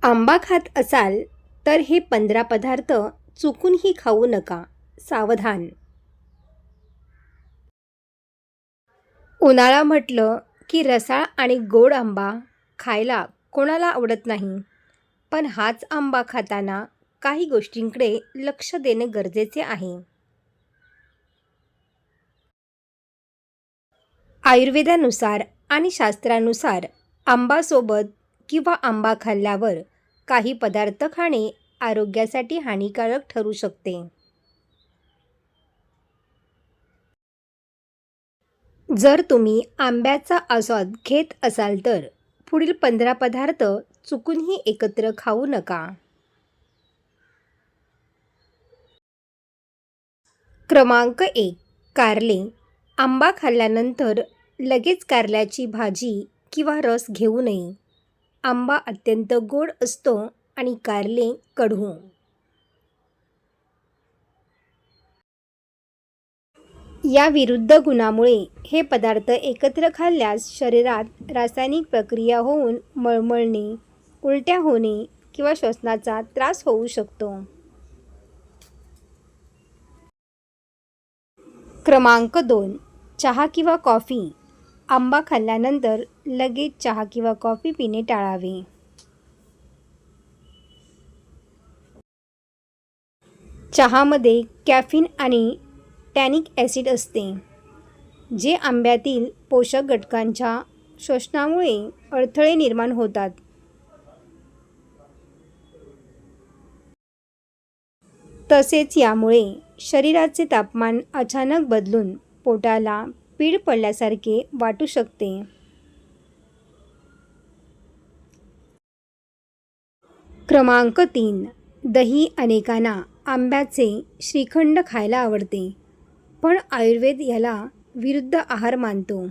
आंबा खात असाल तर हे 15 पदार्थ चुकूनही खाऊ नका. सावधान. उन्हाळा म्हटलं की रसाळ आणि गोड आंबा खायला कोणाला आवडत नाही. पण हाच आंबा खाताना काही गोष्टींकडे लक्ष देणे गरजेचे आहे. आयुर्वेदानुसार आणि शास्त्रानुसार आंबासोबत किंवा आंबा खाल्ल्यावर काही पदार्थ खाणे आरोग्यासाठी हानिकारक ठरू शकते. जर तुम्ही आंब्याचा आस्वाद घेत असाल तर पुढील 15 पदार्थ चुकूनही एकत्र खाऊ नका. क्रमांक 1. कारले. आंबा खाल्ल्यानंतर लगेच कारल्याची भाजी किंवा रस घेऊ नये. आंबा अत्यंत गोड असतो आणि कारले कडू. या विरुद्ध गुणामुळे हे पदार्थ एकत्र खाल्ल्यास शरीरात रासायनिक प्रक्रिया होऊन मळमळणे, उलट्या होणे किंवा श्वसनाचा त्रास होऊ शकतो. क्रमांक 2. चहा किंवा कॉफी. आंबा खाल्ल्यानंतर लगेच चहा किंवा कॉफी पिणे टाळावे. चहामध्ये कॅफीन आणि टॅनिक ॲसिड असते, जे आंब्यातील पोषक घटकांच्या शोषणामुळे अडथळे निर्माण होतात. तसेच यामुळे शरीराचे तापमान अचानक बदलून पोटाला पीड पडल्यासारखे वाटू शकते. क्रमांक 3. दही. अनेकांना आंब्याचे श्रीखंड खायला आवडते, पण आयुर्वेद याला विरुद्ध आहार मानतो.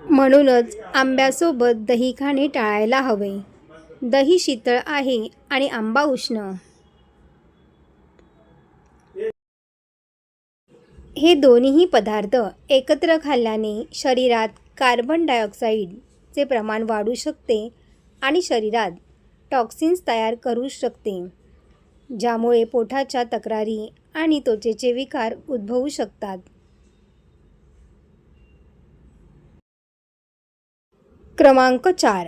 म्हणूनच आंब्यासोबत दही खाणे टाळायला हवे. दही शीतळ आहे आणि आंबा उष्ण. हे दोन्हीही पदार्थ एकत्र खाल्ल्याने शरीरात कार्बन डायऑक्साईडचे प्रमाण वाढू शकते आणि शरीरात टॉक्सिन्स तयार करू शकते, ज्यामुळे पोटाच्या तक्रारी आणि त्वचेचे विकार उद्भवू शकतात. क्रमांक 4.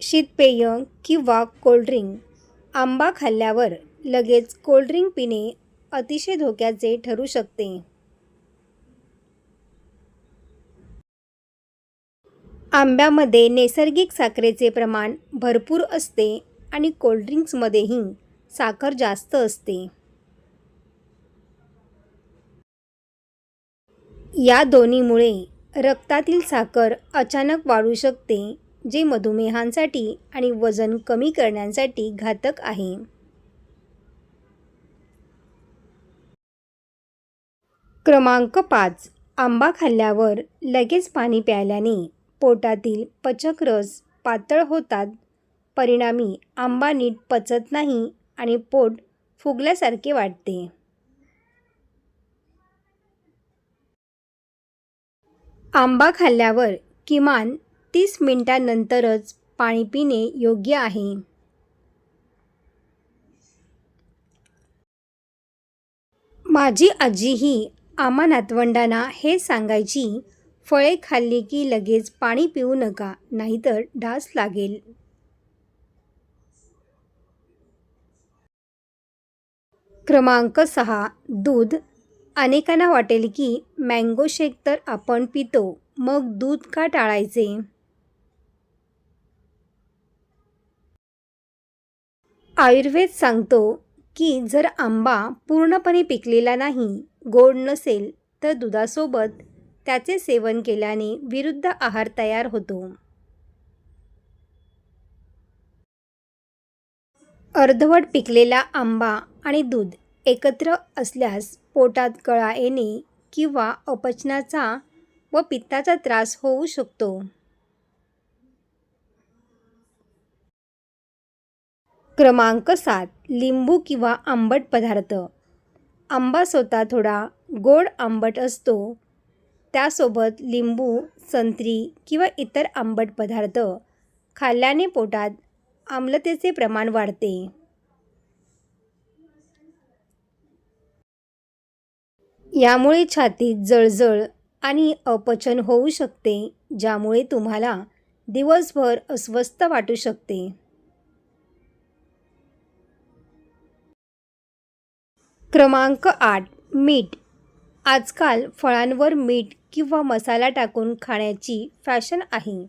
शीतपेय किंवा कोल्ड्रिंक. आंबा खाल्ल्यावर लगेच कोल्ड्रिंक पिणे अतिशय धोक्याचे ठरू शकते. आंब्यामध्ये नैसर्गिक साखरेचे प्रमाण भरपूर असते आणि कोल्ड्रिंक्समध्येही साखर जास्त असते. या दोन्हीमुळे रक्तातील साखर अचानक वाढू शकते, जे मधुमेहासाठी आणि वजन कमी करण्यासाठी घातक आहे. क्रमांक 5. आंबा खाल्ल्यावर लगेच पाणी प्यायल्याने पोटातील पचकरस पातळ होतात. परिणामी आंबा नीट पचत नाही आणि पोट फुगल्यासारखे वाटते. आंबा खाल्ल्यावर किमान 30 मिनिटांनंतरच पाणी पिणे योग्य आहे. माझी आजीही आम्हा नातवंडांना हे सांगायची, फळे खाल्ली की लगेच पाणी पिऊ नका, नाहीतर डास लागेल. क्रमांक 6. दूध. अनेकांना वाटेल की मँगो शेक तर आपण पितो, मग दूध का टाळायचे. आयुर्वेद सांगतो की जर आंबा पूर्णपणे पिकलेला नाही, गोड नसेल तर दुधासोबत त्याचे सेवन केल्याने विरुद्ध आहार तयार होतो. अर्धवट पिकलेला आंबा आणि दूध एकत्र असल्यास पोटात कळा येणे किंवा अपचनाचा व पित्ताचा त्रास होऊ शकतो. क्रमांक 7. लिंबू किंवा आंबट पदार्थ. आंबा स्वतः थोडा गोड आंबट असतो, त्यासोबत लिंबू, संत्री किंवा इतर आंबट पदार्थ खाल्ल्याने पोटात आम्लतेचे प्रमाण वाढते. यामुळे छातीत जळजळ आणि अपचन होऊ शकते, ज्यामुळे तुम्हाला दिवसभर अस्वस्थ वाटू शकते. क्रमांक 8. मीठ. आजकाल फळांवर मीठ किंवा मसाला टाकून खाण्याची फॅशन आहे.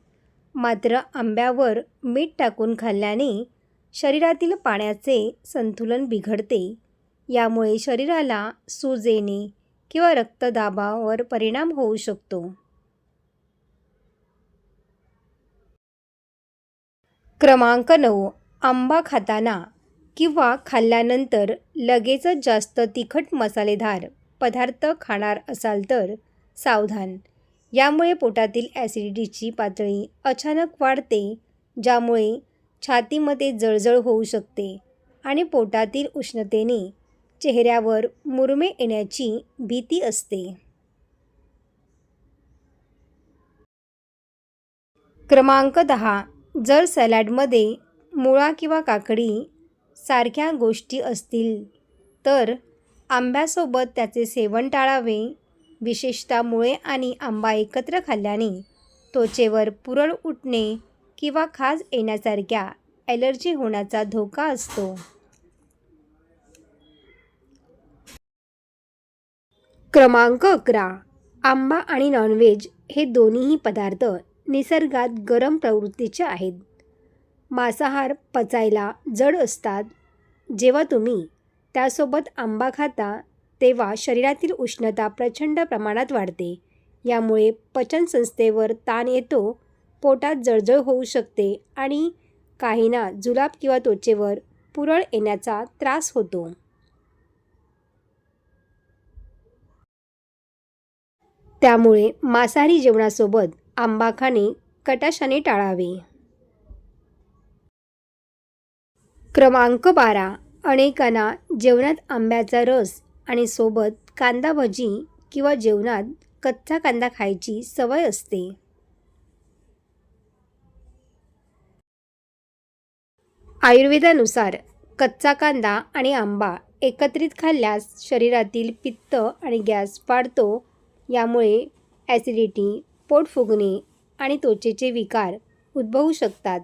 मात्र आंब्यावर मीठ टाकून खाल्ल्याने शरीरातील पाण्याचे संतुलन बिघडते. यामुळे शरीराला सूज येणे किंवा रक्तदाबावर परिणाम होऊ शकतो. क्रमांक 9. आंबा खाताना किंवा खाल्ल्यानंतर लगेचच जास्त तिखट मसालेदार पदार्थ खाणार असाल तर सावधान. यामुळे पोटातील ॲसिडिटीची पातळी अचानक वाढते, ज्यामुळे छातीमध्ये जळजळ होऊ शकते आणि पोटातील उष्णतेने चेहऱ्यावर मुरुमे येण्याची भीती असते. क्रमांक 10. जर सॅलडमध्ये मुळा किंवा काकडी सारख्या गोष्टी असतील तर आंब्यासोबत त्याचे सेवन टाळावे. विशेषतः मुळे आणि आंबा एकत्र खाल्ल्याने त्वचेवर पुरळ उठणे किंवा खाज येण्यासारख्या ॲलर्जी होण्याचा धोका असतो. क्रमांक 11. आंबा आणि नॉनव्हेज हे दोन्हीही पदार्थ निसर्गात गरम प्रवृत्तीचे आहेत. मांसाहार पचायला जड असतात. जेव्हा तुम्ही त्यासोबत आंबा खाता तेव्हा शरीरातील उष्णता प्रचंड प्रमाणात वाढते. यामुळे पचनसंस्थेवर ताण येतो, पोटात जळजळ होऊ शकते आणि काहींना जुलाब किंवा त्वचेवर पुरळ येण्याचा त्रास होतो. त्यामुळे मांसाहारी जेवणासोबत आंबा खाणे कटाक्षाने टाळावे. क्रमांक 12. अनेकांना जेवणात आंब्याचा रस आणि सोबत कांदा भजी किंवा जेवणात कच्चा कांदा खायची सवय असते. आयुर्वेदानुसार कच्चा कांदा आणि आंबा एकत्रित खाल्ल्यास शरीरातील पित्त आणि गॅस वाढतो. यामुळे ॲसिडिटी, पोट फुगणे आणि त्वचेचे विकार उद्भवू शकतात.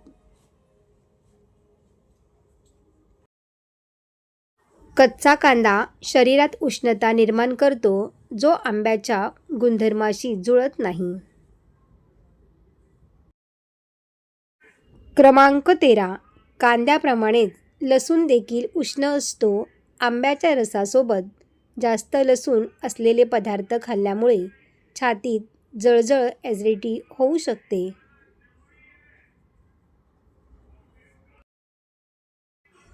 कच्चा कांदा शरीरात उष्णता निर्माण करतो, जो आंब्याच्या गुणधर्माशी जुळत नाही. क्रमांक 13. कांद्याप्रमाणेच लसूण देखील उष्ण असतो. आंब्याच्या रसासोबत जास्त लसूण असलेले पदार्थ खाल्ल्यामुळे छातीत जळजळ, ॲसिडिटी होऊ शकते.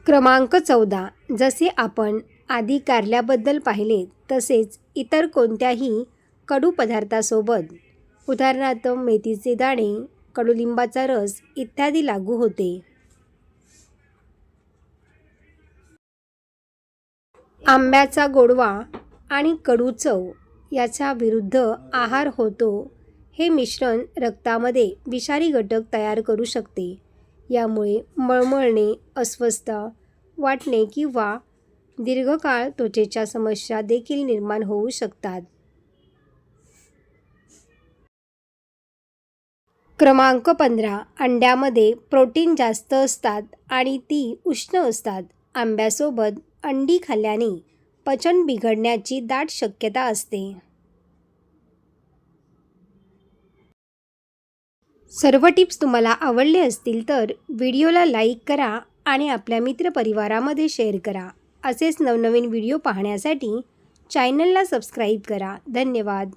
क्रमांक 14. जसे आपण आधी कारल्याबद्दल पाहिले तसेच इतर कोणत्याही कडू पदार्थासोबत उदाहरणार्थ मेथीचे दाणे, कडुलिंबाचा रस इत्यादी लागू होते. आंब्याचा गोडवा आणि कडू चव याच्या विरुद्ध आहार होतो. हे मिश्रण रक्तामध्ये विषारी घटक तयार करू शकते. यामुळे मळमळणे, अस्वस्थ वाटणे किंवा दीर्घकाळ त्वचेच्या समस्या देखील निर्माण होऊ शकतात. क्रमांक 15. अंड्यामध्ये प्रोटीन जास्त असतात आणि ती उष्ण असतात. आंब्यासोबत अंडी खाल्ल्याने पचन बिघडण्याची दाट शक्यता असते. सर्व टिप्स तुम्हाला आवडले असतील तर व्हिडिओला लाईक करा आणि आपल्या मित्रपरिवारामध्ये शेअर करा. असेच नवनवीन व्हिडिओ पाहण्यासाठी चॅनलला सबस्क्राईब करा. धन्यवाद.